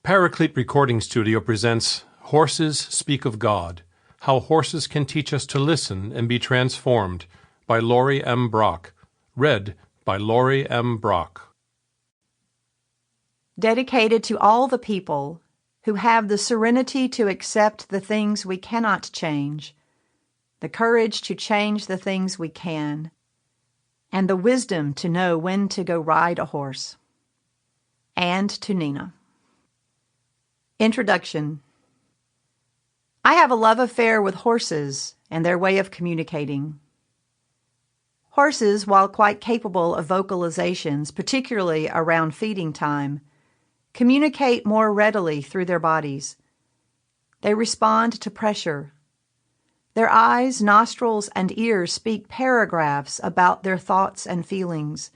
Paraclete Recording Studio presents Horses Speak of God, How Horses Can Teach Us to Listen and Be Transformed, by Laurie M. Brock. Read by Laurie M. Brock. Dedicated to all the people who have the serenity to accept the things we cannot change, the courage to change the things we can, and the wisdom to know when to go ride a horse. And to Nina. Introduction. I have a love affair with horses and their way of communicating. Horses, while quite capable of vocalizations, particularly around feeding time, communicate more readily through their bodies. They respond to pressure. Their eyes, nostrils, and ears speak paragraphs about their thoughts and feelings.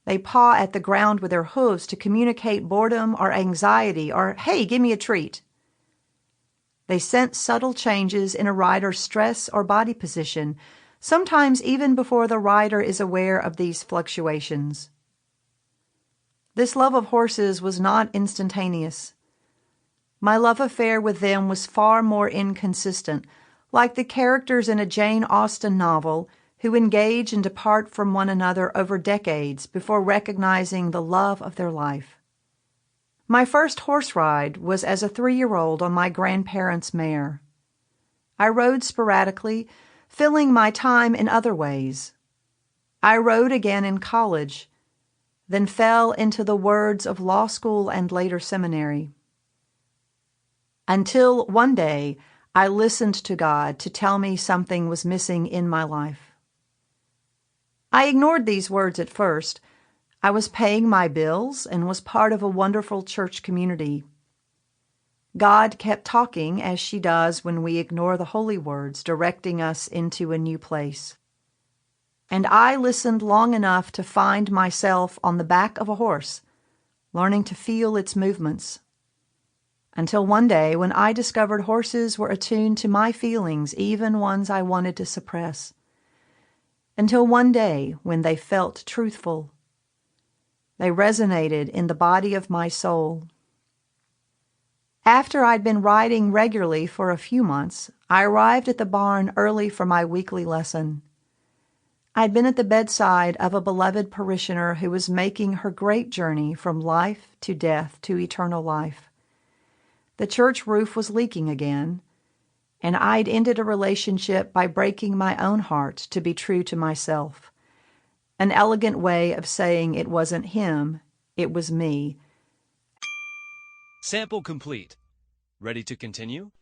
They paw at the ground with their hooves to communicate boredom or anxiety or, hey, give me a treat. They sense subtle changes in a rider's stress or body position, sometimes even before the rider is aware of these fluctuations. This love of horses was not instantaneous. My love affair with them was far more inconsistent, like the characters in a Jane Austen novel who engage and depart from one another over decades before recognizing the love of their life. My first horse ride was as a 3-year-old on my grandparents' mare. I rode sporadically, filling my time in other ways. I rode again in college, then fell into the words of law school and later seminary. Until one day, I listened to God to tell me something was missing in my life. I ignored these words at first. I was paying my bills and was part of a wonderful church community. God kept talking, as she does when we ignore the holy words, directing us into a new place. And I listened long enough to find myself on the back of a horse, learning to feel its movements. Until one day when I discovered horses were attuned to my feelings, even ones I wanted to suppress. Until one day when they felt truthful. They resonated in the body of my soul. After I'd been riding regularly for a few months, I arrived at the barn early for my weekly lesson. I'd been at the bedside of a beloved parishioner who was making her great journey from life to death to eternal life. The church roof was leaking again, and I'd ended a relationship by breaking my own heart to be true to myself. An elegant way of saying it wasn't him, it was me. Sample complete. Ready to continue?